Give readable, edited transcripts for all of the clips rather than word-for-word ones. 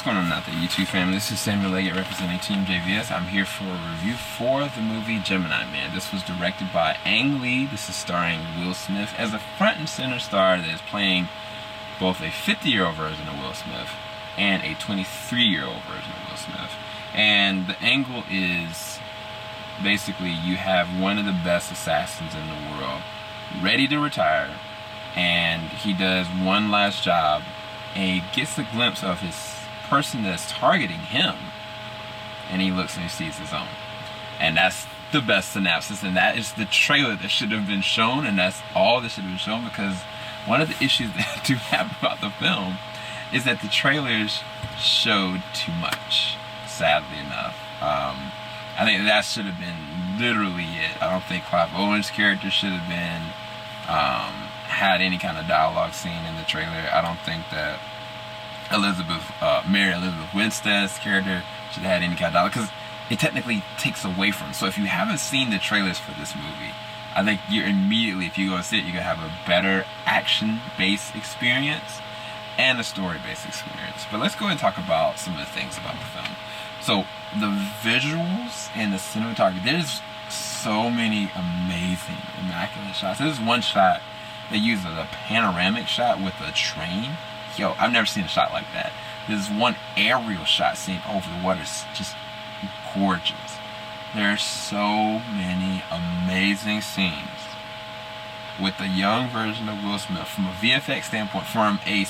What's going on out there, YouTube family? This is Samuel Leggett representing Team JVS. I'm here for a review for the movie Gemini Man. This was directed by Ang Lee. This is starring Will Smith as a front and center star that is playing both a 50-year-old version of Will Smith and a 23-year-old version of Will Smith. And the angle is basically you have one of the best assassins in the world ready to retire, and he does one last job, and he gets a glimpse of his person that's targeting him, and he looks and he sees his own. And that's the best synopsis, and that is the trailer that should have been shown, and that's all that should have been shown, because one of the issues that do happen about the film is that the trailers showed too much, sadly enough. I think that should have been literally it. I don't think Clive Owen's character should have been had any kind of dialogue scene in the trailer. I don't think that Mary Elizabeth Winstead's character should have had any kind of dialogue, because it technically takes away from it. So if you haven't seen the trailers for this movie, I think you're immediately, if you go see it, you're going to have a better action-based experience and a story-based experience. But let's go ahead and talk about some of the things about the film. So the visuals and the cinematography, there's so many amazing, immaculate shots. There's one shot that uses a panoramic shot with a train. Yo, I've never seen a shot like that. There's one aerial shot seen over the water. It's just gorgeous. There are so many amazing scenes with the young version of Will Smith from a VFX standpoint, from a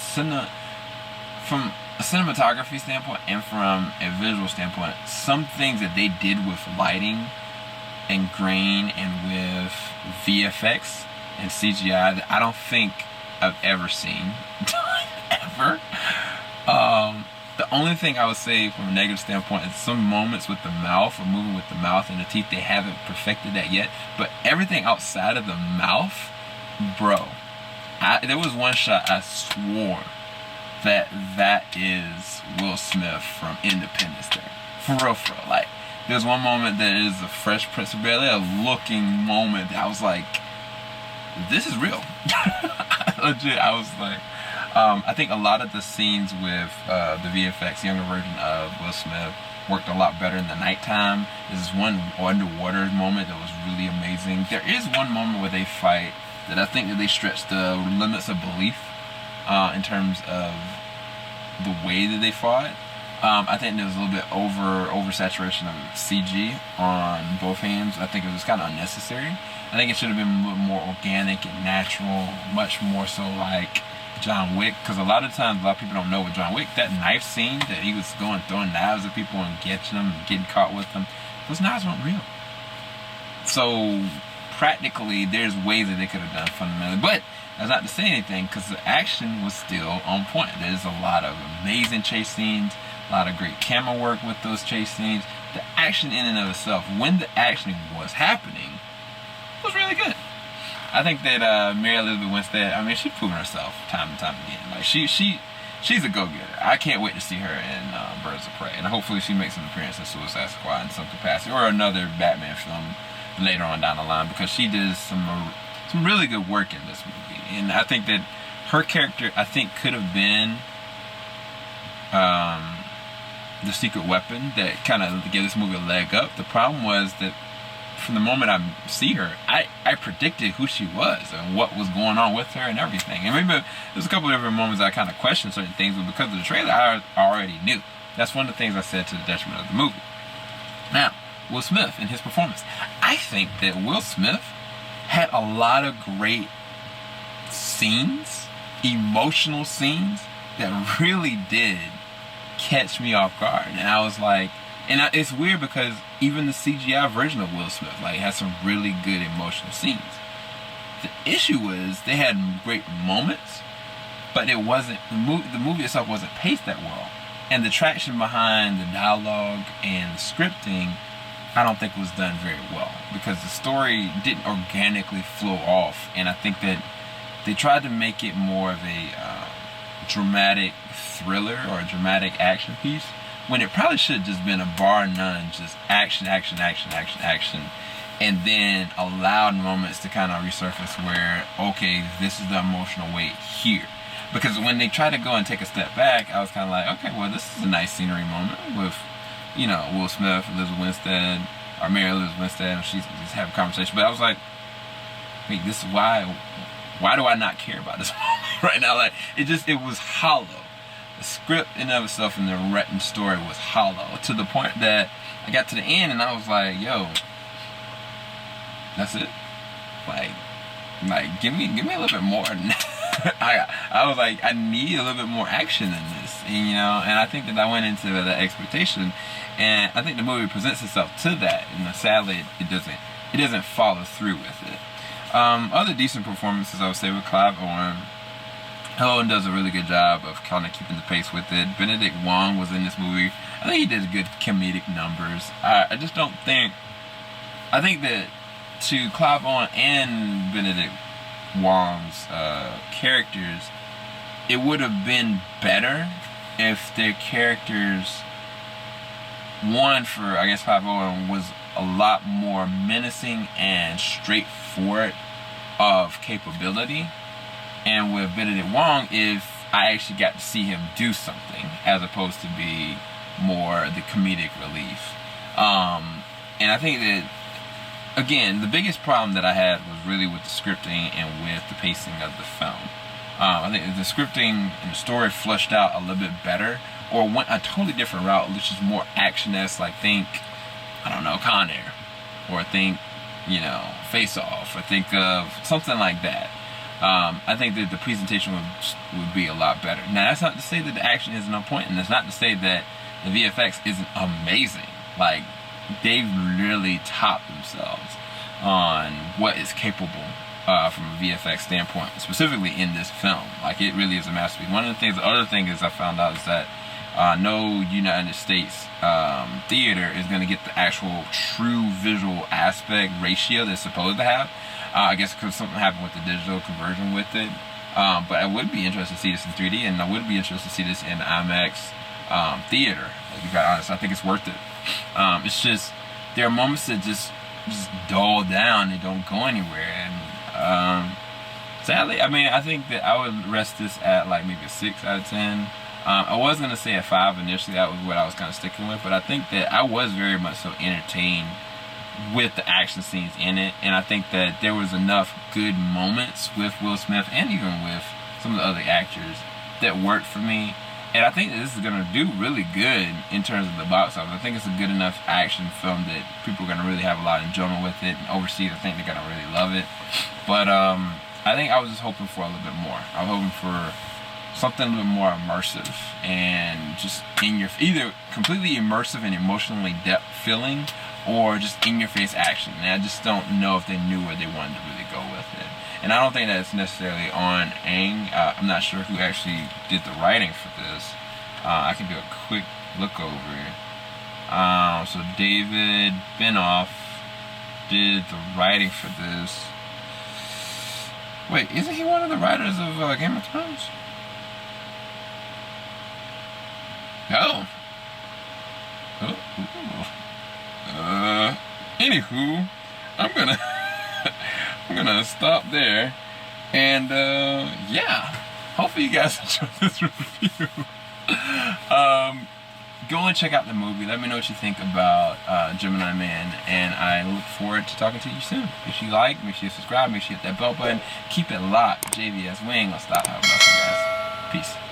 cinematography standpoint, and from a visual standpoint. Some things that they did with lighting and grain and with VFX and CGI that I don't think I've ever seen ever. The only thing I would say from a negative standpoint is some moments with the mouth, or moving with the mouth and the teeth, they haven't perfected that yet. But everything outside of the mouth, bro, there was one shot I swore that is Will Smith from Independence Day. For real, like, there's one moment that is a Fresh Prince of Bel-Air looking moment that I was like, this is real. Legit, I was like, I think a lot of the scenes with the VFX, younger version of Will Smith, worked a lot better in the nighttime. There's one underwater moment that was really amazing. There is one moment where they fight that I think that they stretched the limits of belief in terms of the way that they fought. I think there was a little bit oversaturation of CG on both hands. I think it was kind of unnecessary. I think it should have been a little more organic and natural, much more so like John Wick, because a lot of times a lot of people don't know with John Wick, that knife scene that he was going throwing knives at people and catching them and getting caught with them, those knives weren't real. So practically there's ways that they could have done fundamentally, but that's not to say anything, because the action was still on point. There's a lot of amazing chase scenes, a lot of great camera work with those chase scenes. The action in and of itself, when the action was happening, was really good. I think that Mary Elizabeth Winstead, I mean, she's proven herself time and time again. Like, she's a go-getter. I can't wait to see her in Birds of Prey, and hopefully she makes an appearance in Suicide Squad in some capacity, or another Batman film later on down the line, because she did some really good work in this movie. And I think that her character, I think, could have been the secret weapon that kind of gave this movie a leg up. The problem was that from the moment I see her, I predicted who she was and what was going on with her and everything. And maybe there's a couple of different moments I kind of questioned certain things, but because of the trailer, I already knew. That's one of the things I said to the detriment of the movie. Now, Will Smith and his performance. I think that Will Smith had a lot of great scenes, emotional scenes, that really did catch me off guard. And I was like, it's weird because even the CGI version of Will Smith has some really good emotional scenes. The issue was they had great moments, but it wasn't, the movie itself wasn't paced that well. And the traction behind the dialogue and the scripting, I don't think was done very well, because the story didn't organically flow off. And I think that they tried to make it more of a dramatic thriller or a dramatic action piece, when it probably should have just been a bar none, just action, and then allowed moments to kind of resurface where, okay, this is the emotional weight here. because when they tried to go and take a step back, I was kind of like, okay, well, this is a nice scenery moment with, you know, Will Smith, Elizabeth Winstead, or Mary Elizabeth Winstead, and she's just having a conversation. But I was like, wait, this is why do I not care about this moment right now? Like, it was hollow. The script in and of itself and the written story was hollow, to the point that I got to the end and I was like, yo, that's it? Like give me a little bit more. I was like, I need a little bit more action in this, you know. And I think that I went into that expectation, and I think the movie presents itself to that. And sadly, it doesn't follow through with it. Other decent performances, I would say, with Clive Owen. Owen does a really good job of kind of keeping the pace with it. Benedict Wong was in this movie. I think he did good comedic numbers. I just don't think. I think that to Clive Owen and Benedict Wong's characters, it would have been better if their characters, one for, I guess, Clive Owen was a lot more menacing and straightforward of capability, and with Benedict Wong, if I actually got to see him do something as opposed to be more the comedic relief. And I think that, again, the biggest problem that I had was really with the scripting and with the pacing of the film. I think the scripting and the story fleshed out a little bit better, or went a totally different route, which is more action-esque, like think, I don't know, Con Air, or think, you know, Face Off, or think of something like that. I think that the presentation would be a lot better. Now, that's not to say that the action isn't on point, and that's not to say that the VFX isn't amazing. Like, they've really topped themselves on what is capable from a VFX standpoint, specifically in this film. Like, it really is a masterpiece. One of the things, the other thing is I found out is that no United States theater is going to get the actual true visual aspect ratio they're supposed to have. I guess because something happened with the digital conversion with it. But I would be interested to see this in 3D, and I would be interested to see this in IMAX theater. To be quite honest, I think it's worth it. It's just, there are moments that just dull down, they don't go anywhere, and sadly, I mean, I think that I would rest this at like maybe a 6 out of 10. I was going to say a 5 initially, that was what I was kind of sticking with, but I think that I was very much so entertained with the action scenes in it, and I think that there was enough good moments with Will Smith and even with some of the other actors that worked for me. And I think that this is going to do really good in terms of the box office. I think it's a good enough action film that people are going to really have a lot of enjoyment with it, and overseas I think they're going to really love it. But I think I was just hoping for a little bit more. I was hoping for something a little bit more immersive, and just in your, either completely immersive and emotionally depth filling, or just in your face action. And I just don't know if they knew where they wanted to really go with it. And I don't think that's necessarily on Ang. I'm not sure who actually did the writing for this. I can do a quick look over. So David Benoff did the writing for this. Wait, isn't he one of the writers of Game of Thrones? No. Anywho, I'm gonna stop there, and yeah, hopefully you guys enjoyed this review. Go and check out the movie. Let me know what you think about Gemini Man, and I look forward to talking to you soon. Make sure you like, make sure you subscribe, make sure you hit that bell button. Keep it locked. JVS Wing. I'll stop. Have a blessing, guys. Peace.